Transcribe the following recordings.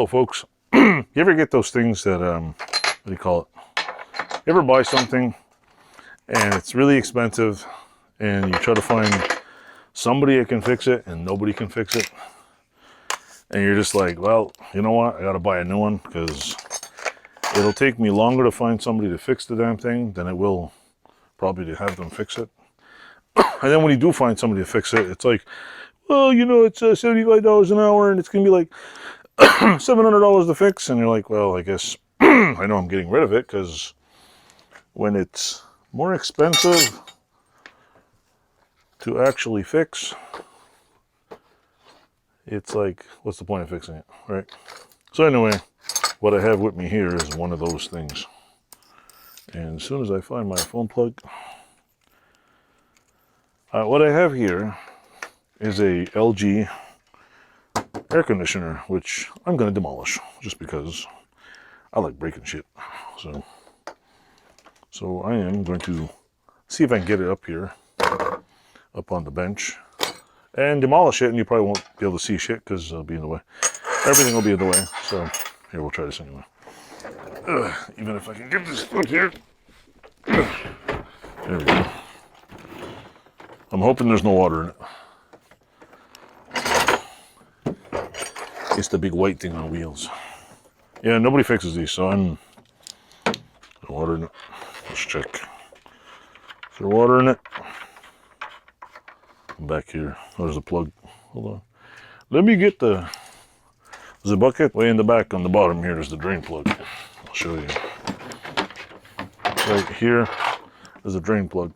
folks. You ever get those things that, what do you call it? You ever buy something and it's really expensive and you try to find somebody that can fix it and nobody can fix it? And you're just like, well, you know what? I got to buy a new one because it'll take me longer to find somebody to fix the damn thing than it will probably to have them fix it. And then when you do find somebody to fix it, it's like, well, you know, it's $75 an hour and it's going to be like $700 to fix. And you're like, well, I guess I know I'm getting rid of it, because when it's more expensive to actually fix, it's like, what's the point of fixing it, right? So anyway, what I have with me here is one of those things. And as soon as I find my phone plug, what I have here is a LG air conditioner, which I'm going to demolish just because I like breaking shit. So I am going to see if I can get it up here, up on the bench, and demolish it, and you probably won't be able to see shit because it'll be in the way. Everything will be in the way. So here, we'll try this anyway. Even if I can get this foot here. There we go. I'm hoping there's no water in it. It's the big white thing on wheels. Yeah, nobody fixes these, so I'm water in it. Let's check. Is there water in it? I'm back here. There's a plug. Hold on. Let me get the bucket way in the back on the bottom here. There's the drain plug. I'll show you. Right here, there's a drain plug.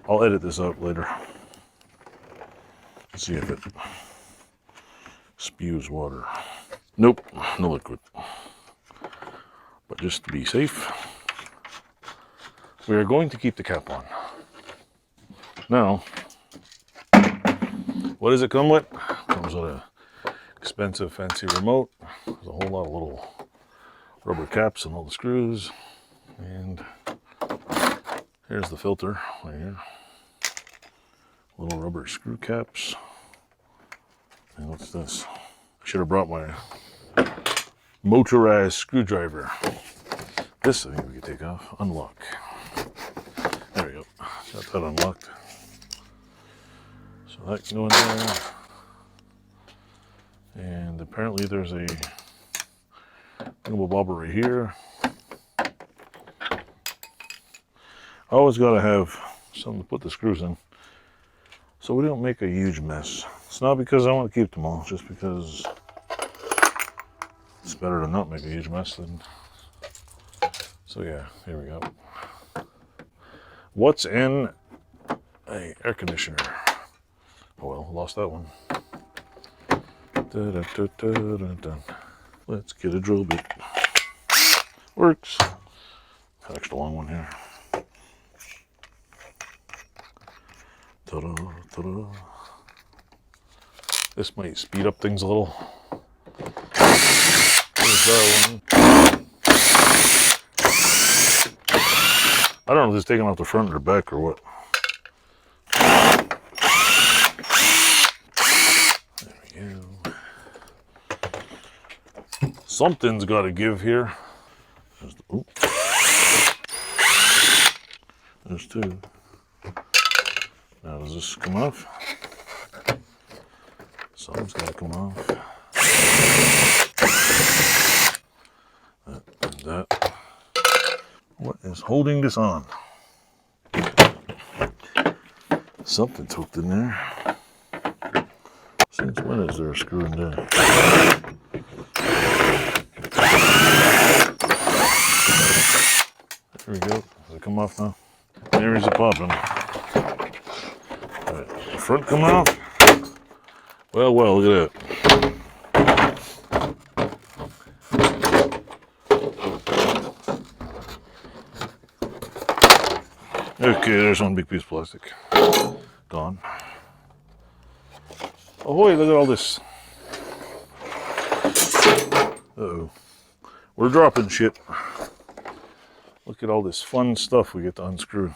I'll edit this out later. Let's see if it spews water. Nope, no liquid. But just to be safe, we are going to keep the cap on. Now, what does it come with? It comes with a expensive, fancy remote. There's a whole lot of little rubber caps and all the screws. And here's the filter right here. Little rubber screw caps. And what's this? I should have brought my motorized screwdriver. This I think we can take off. Unlock. There we go. Got that unlocked. So that can go in there. And apparently there's a little bobber right here. I always got to have something to put the screws in so we don't make a huge mess. It's not because I want to keep them all, just because it's better to not make a huge mess than... So yeah, here we go. What's in a air conditioner? Oh well, lost that one. Let's get a drill bit. Works. An extra long one here. Ta-da, ta-da. This might speed up things a little. There's that one. I don't know if it's taking off the front or back or what. There we go. Something's got to give here. There's two. Now does this come off? Something's got to come off. That and that. What is holding this on? Something's hooked in there. Since when is there a screw in there? There we go. Does it come off now? There is a popping. Alright, the front come off. Well, look at that. Okay, there's one big piece of plastic. Gone. Ahoy, look at all this. Uh-oh. We're dropping shit. Look at all this fun stuff we get to unscrew.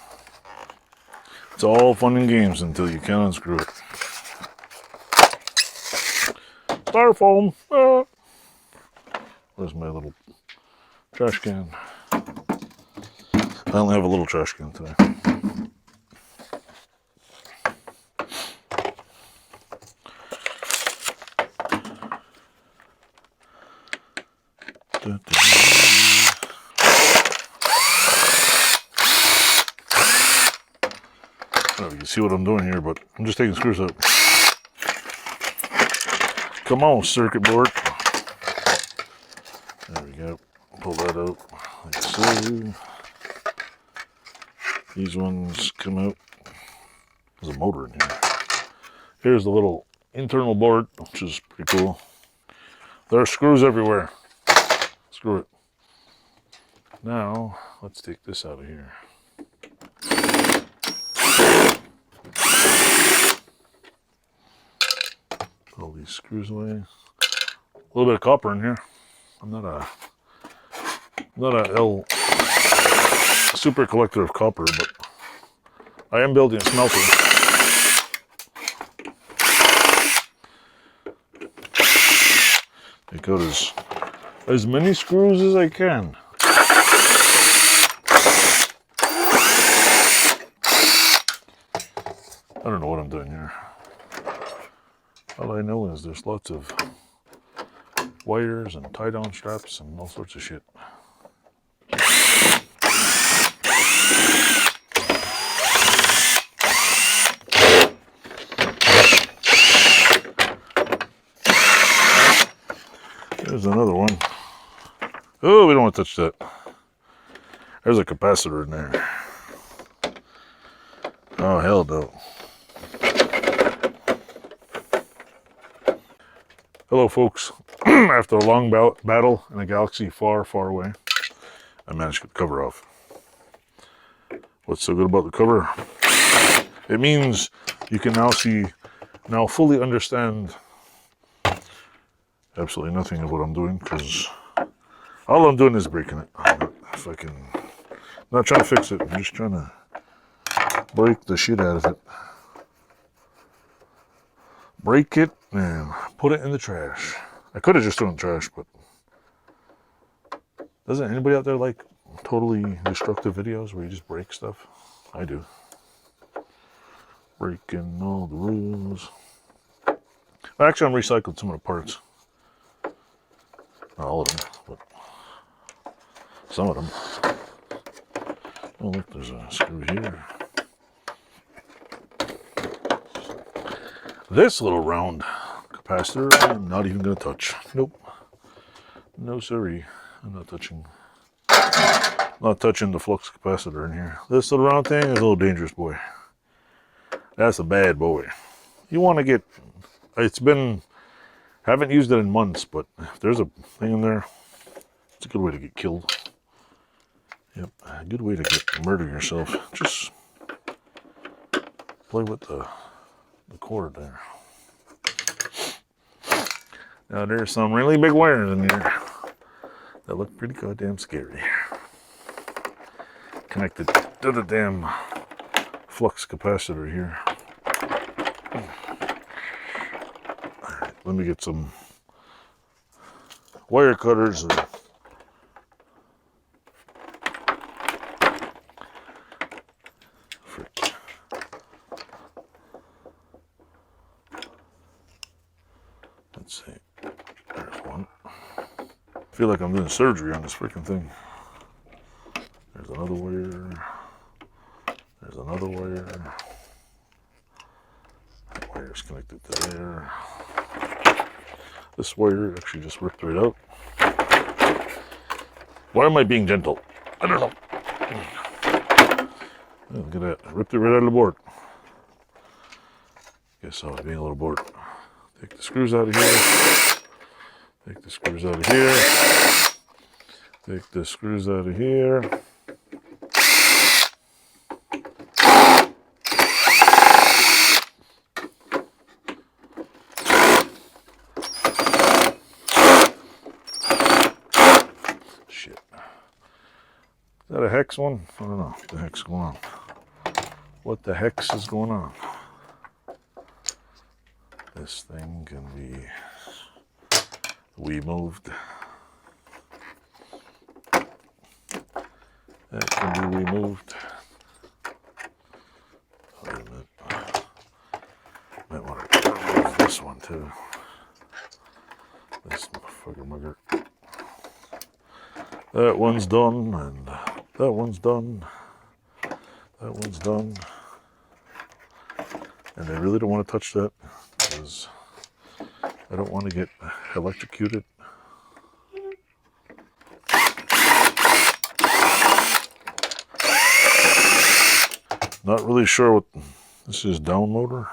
It's all fun and games until you can't unscrew it. Styrofoam. Where's my little trash can? I only have a little trash can today. Oh, you can see what I'm doing here, but I'm just taking screws out. Come on, circuit board. There we go. Pull that out like so. These ones come out. There's a motor in here. Here's the little internal board, which is pretty cool. There are screws everywhere. Screw it. Now, let's take this out of here. Put all these screws away. A little bit of copper in here. I'm not a super collector of copper, but I am building a smelter. I got as many screws as I can. I don't know what I'm doing here. All I know is there's lots of wires and tie-down straps and all sorts of shit. There's another one. Oh, we don't want to touch that. There's a capacitor in there. Oh, hell no. Hello, folks. After a long battle in a galaxy far, far away, I managed to get the cover off. What's so good about the cover? It means you can now fully understand absolutely nothing of what I'm doing, because all I'm doing is breaking it. I'm not trying to fix it. I'm just trying to break the shit out of it. Break it and put it in the trash. I could have just thrown it in the trash, but doesn't anybody out there like totally destructive videos where you just break stuff? I do. Breaking all the rules. Actually, I'm recycling some of the parts. Not all of them, but some of them. Oh, look, there's a screw here. This little round capacitor, I'm not even going to touch. Nope. No siree. I'm not touching. Not touching the flux capacitor in here. This little round thing is a little dangerous, boy. That's a bad boy. You want to get... haven't used it in months, but if there's a thing in there, it's a good way to get killed. Yep, a good way to murder yourself. Just play with the cord there. Now there's some really big wires in here that look pretty goddamn scary. Connected to the damn flux capacitor here. Alright, let me get some wire cutters. Let's see. There's one. I feel like I'm doing surgery on this freaking thing. There's another wire. There's another wire. That wire's connected to there. This wire actually just ripped right out. Why am I being gentle? I don't know. Oh, look at that. I ripped it right out of the board. Guess I was being a little bored. Take the screws out of here. Take the screws out of here. Take the screws out of here. Shit. Is that a hex one? I don't know what the heck's going on. What the hex is going on? This thing can be moved. That can be removed. Wait a minute. Might want to remove this one too. This motherfucker mugger. That one's done, and that one's done. That one's done. And I really don't want to touch that because I don't want to get electrocuted. Not really sure what this is. Down motor.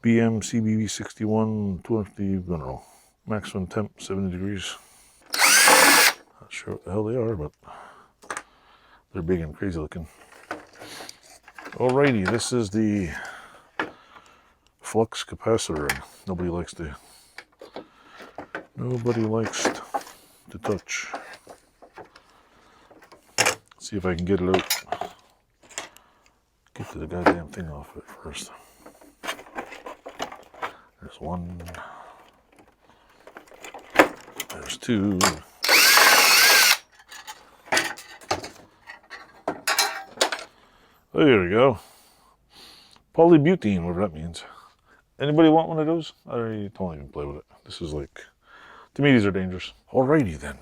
BM CBV 61 250. I don't know. Maximum temp 70 degrees. Not sure what the hell they are, but they're big and crazy looking. Alrighty, this is the flux capacitor. Nobody likes to touch. Let's see if I can get it out. Get to the goddamn thing off it first. There's one. There's two. There we go. Polybutene, whatever that means. Anybody want one of those? I don't even play with it. This is like, to me, these are dangerous. Alrighty then.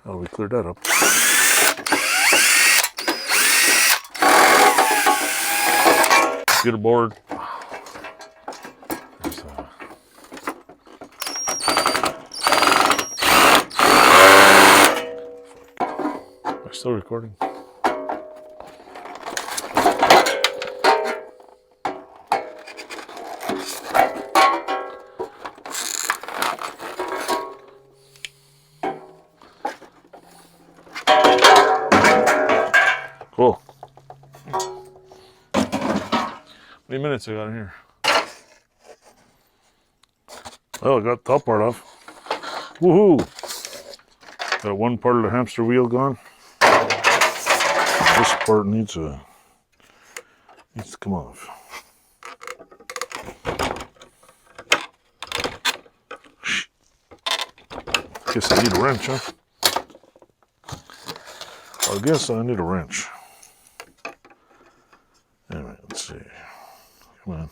Oh, we cleared that up. Computer board. Am I still recording? Cool. How many minutes I got in here? Well, I got the top part off. Woohoo! Got one part of the hamster wheel gone. This part needs to come off. Guess I need a wrench, huh? I guess I need a wrench. Anyway, let's see. Come on.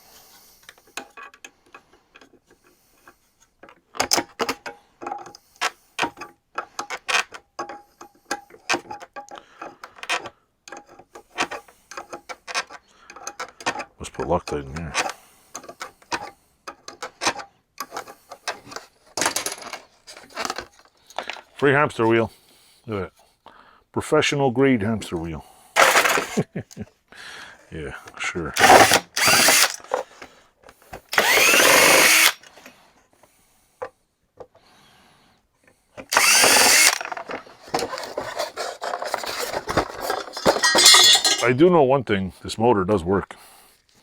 Let's put Loctite in here. Free hamster wheel. Look at that. Professional grade hamster wheel. Yeah, sure. I do know one thing, this motor does work.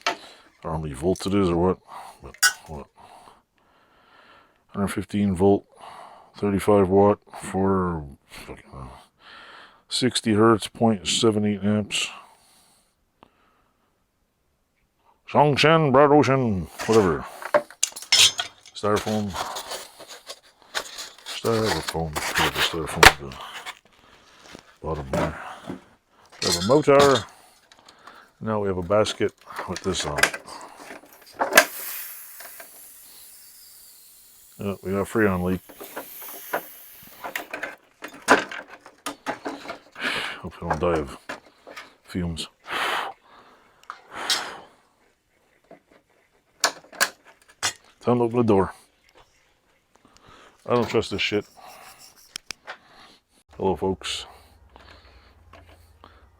I don't know how many volts it is or what, but what? 115 volt, 35 watt for 60 hertz, 0.78 amps. Songshan, Broad Ocean, whatever. Styrofoam. Styrofoam at the bottom there. We have a motor. Now we have a basket with this on it. Oh, we got a Freon leak. Hope I don't die of fumes. Time to open the door. I don't trust this shit. Hello, folks.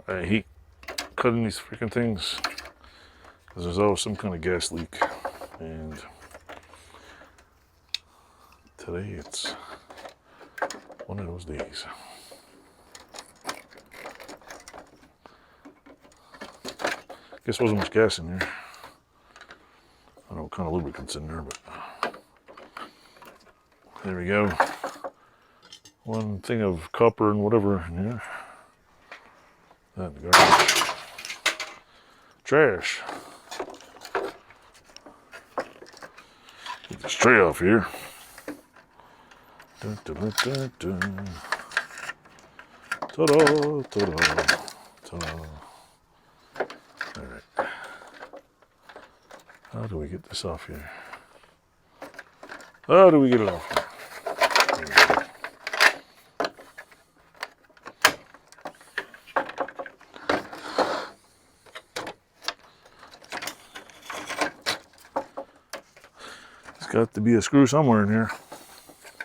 I hate cutting these freaking things because there's always some kind of gas leak, and today it's one of those days. Guess there wasn't much gas in there. I don't know what kind of lubricant's in there, but there we go. One thing of copper and whatever in here. That in the garbage. Trash. Get this tray off here. Dun, dun, dun, dun, dun. Ta-da, ta-da, ta-da. All right. How do we get this off here? How do we get it off here? There's got to be a screw somewhere in here.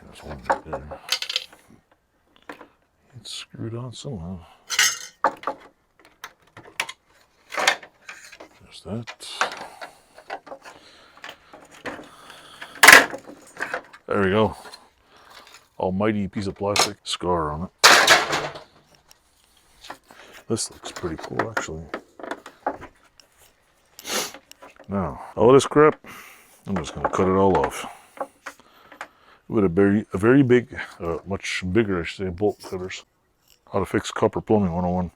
There's one right there. It's screwed on somehow. There's that. There we go. Almighty piece of plastic. Scar on it. This looks pretty cool, actually. Now, all this crap, I'm just going to cut it all off. With a very big, much bigger, I should say, bolt cutters. How to fix copper plumbing 101.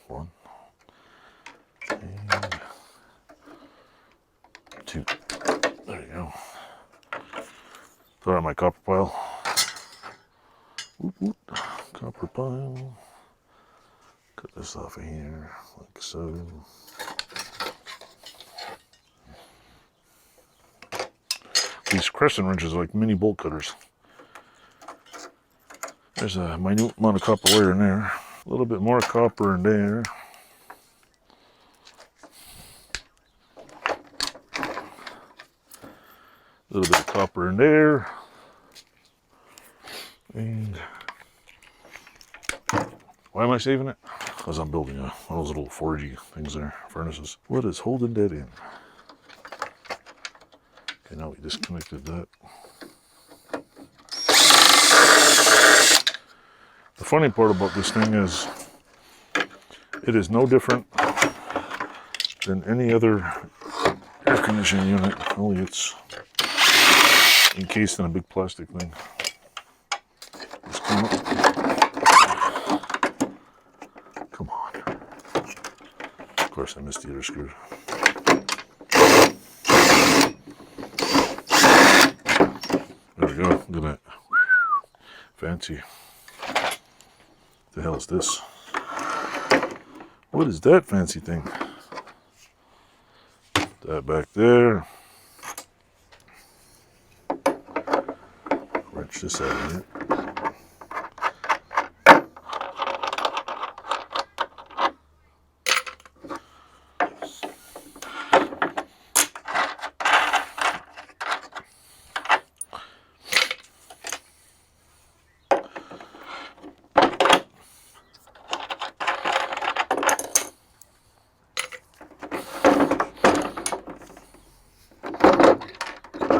One. And two. There you go. Throw it on my copper pile. Whoop, whoop. Copper pile. Cut this off of here, like so. These crescent wrenches are like mini bolt cutters. There's a minute amount of copper wire in there. A little bit more copper in there. A little bit of copper in there. And why am I saving it? Because I'm building one of those little forgey things there, furnaces. What is holding that in? Okay, now we disconnected that. The funny part about this thing is it is no different than any other air conditioning unit, only it's encased in a big plastic thing. Just come up. Come on. Of course I missed the other screw. There we go, look at that. Fancy. The hell is this? What is that fancy thing? That back there. Wrench this out of here.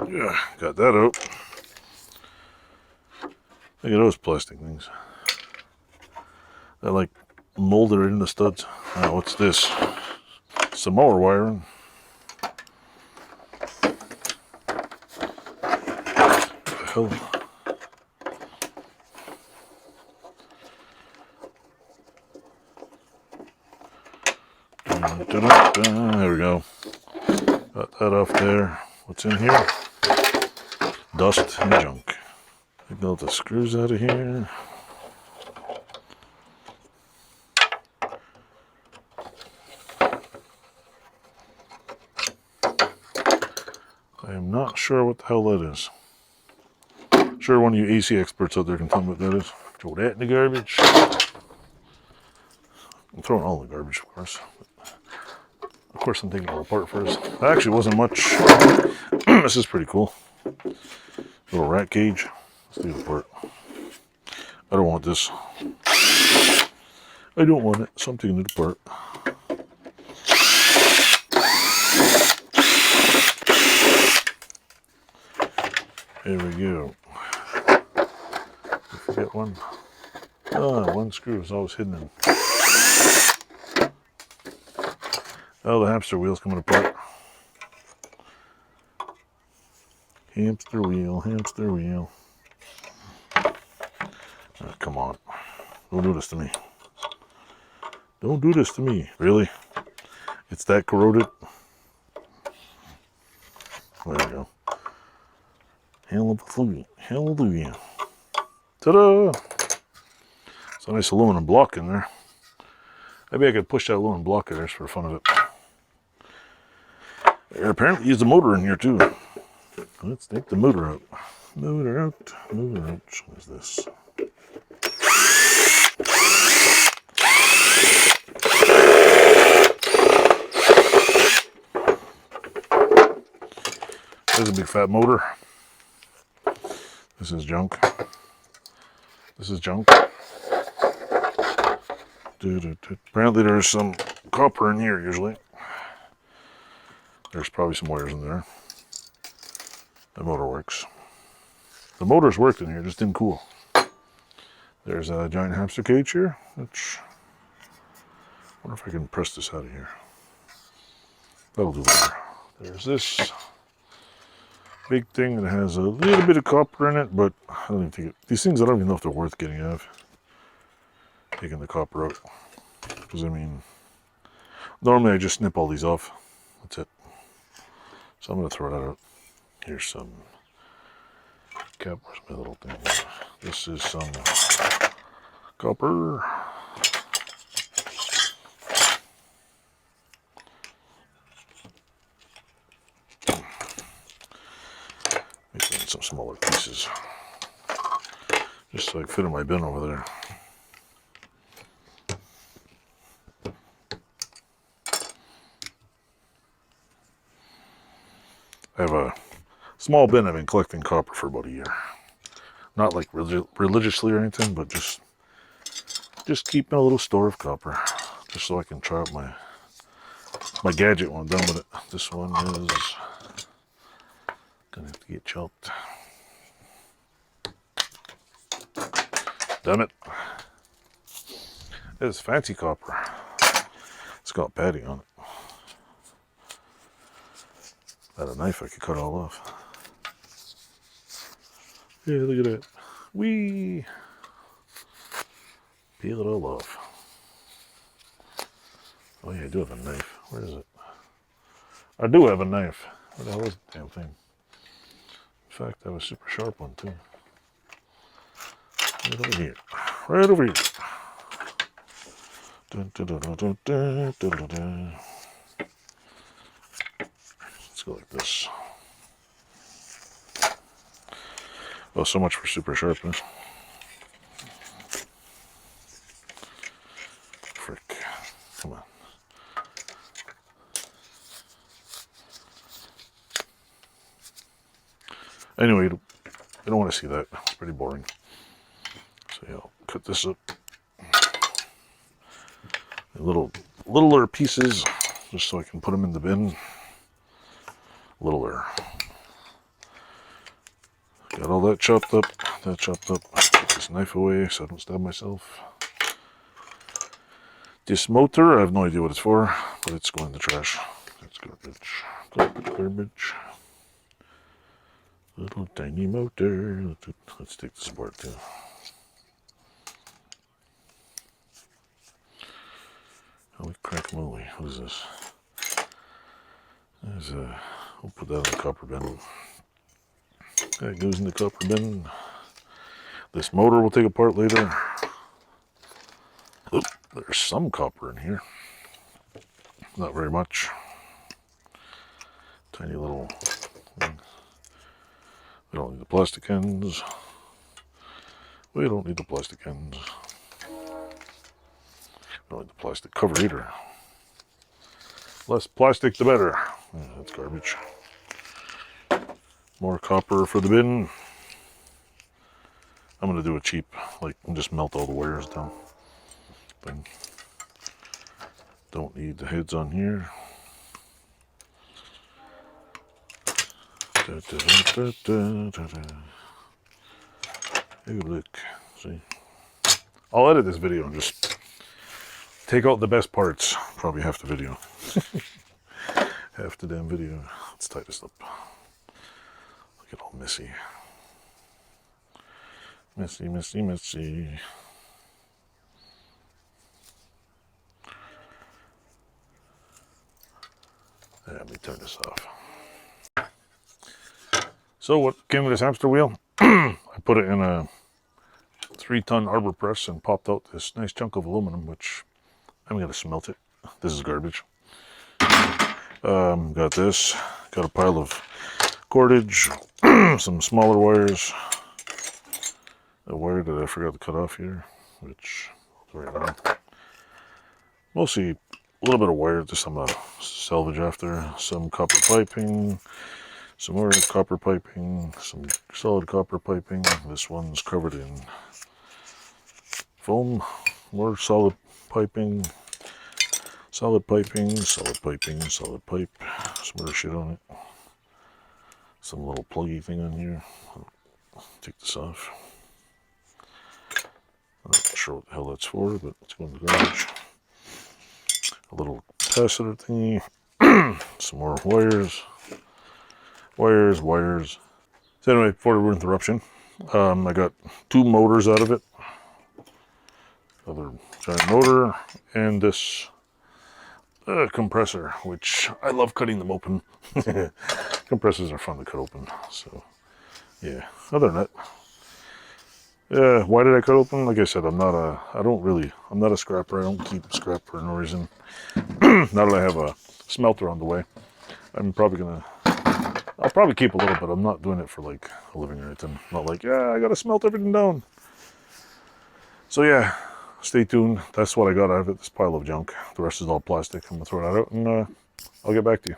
Yeah, got that out. Look at those plastic things. They're like molded in the studs. Now, what's this? Some more wiring. What the hell? There we go. Got that off there. What's in here? Dust and junk. Take out the screws out of here. I am not sure what the hell that is. Sure, one of you AC experts out there can tell me what that is. Throw that in the garbage. I'm throwing all the garbage, of course. Of course, I'm taking it apart first. That actually wasn't much. This is pretty cool. Little rat cage. Let's take it apart. I don't want this. I don't want it, so I'm taking it apart. There we go. I forget one. Ah, one screw is always hidden in. Oh, the hamster wheel's coming apart. Hamster wheel, hamster wheel. Oh, come on. Don't do this to me. Don't do this to me. Really? It's that corroded? There we go. Hallelujah. Hallelujah. Ta-da! It's a nice aluminum block in there. Maybe I could push that aluminum block in there just for the fun of it. There apparently is a motor in here too. Let's take the motor out. Motor out. Motor out. What is this? There's a big fat motor. This is junk. This is junk. Apparently there's some copper in here usually. There's probably some wires in there. The motor works. The motors worked in here, just didn't cool. There's a giant hamster cage here, which I wonder if I can press this out of here. That'll do later. There's this big thing that has a little bit of copper in it, but I don't even think these things, I don't even know if they're worth getting out of. Taking the copper out. Because I mean, normally I just snip all these off. That's it. So I'm going to throw that out. Here's some cap. Where's my little thing? This is some copper. Making some smaller pieces. Just so I can fit in my bin over there. I have a small bin. I've been collecting copper for about a year. Not like religiously or anything, but just keeping a little store of copper, just so I can try out my gadget when I'm done with it. This one is gonna have to get chopped. Damn it! It's fancy copper. It's got padding on it. Got a knife I could cut all off. Yeah, look at that. Whee! Peel it all off. Oh yeah, I do have a knife. Where is it? I do have a knife. Where the hell is the damn thing? In fact, I have a super sharp one too. Right over here. Right over here. Dun, dun, dun, dun, dun, dun, dun, dun. Let's go like this. Oh, so much for super sharpness. Frick. Come on. Anyway, you don't want to see that. It's pretty boring. So yeah, I'll cut this up. Littler pieces, just so I can put them in the bin. Littler. Got all that chopped up. That chopped up. Put this knife away so I don't stab myself. This motor, I have no idea what it's for, but it's going in the trash. It's garbage. Garbage, garbage. Little tiny motor. Let's take this apart too. Holy crack moly. What is this? There's a. We'll put that in the copper bin. That goes in the copper bin. This motor we'll take apart later. Oop, there's some copper in here. Not very much. Tiny little thing. We don't need the plastic ends. We don't need the plastic ends. We don't need the plastic cover either. Less plastic the better. Yeah, that's garbage. More copper for the bin. I'm gonna do it cheap, like just melt all the wires down. But don't need the heads on here. Hey, look, see. I'll edit this video and just take out the best parts. Probably half the video. Half the damn video. Let's tie this up. Look at all messy. Messy, messy, messy. Let me turn this off. So what came with this hamster wheel? I put it in a 3-ton arbor press and popped out this nice chunk of aluminum, which I'm gonna smelt it. This is garbage. Got this. Got a pile of cordage, some smaller wires, a wire that I forgot to cut off here, which right now. Mostly a little bit of wire, just some salvage after, some copper piping, some more copper piping, some solid copper piping. This one's covered in foam, more solid piping, solid piping, solid piping, solid pipe, some other shit on it. Some little pluggy thing on here. Take this off. I'm not sure what the hell that's for, but it's going to the garbage. A little capacitor thingy. Some more wires. Wires. So anyway, before the interruption, I got 2 motors out of it. Another giant motor and this compressor, which I love cutting them open. Compressors are fun to cut open. So yeah, other than that, why did I cut open? Like I said, I'm not a scrapper. I don't keep scrap for no reason. Now that I have a smelter on the way, I'll probably keep a little bit. I'm not doing it for like a living or anything. Not like, yeah, I gotta smelt everything down. So yeah, stay tuned. That's what I got out of it, this pile of junk. The rest is all plastic. I'm gonna throw that out and I'll get back to you.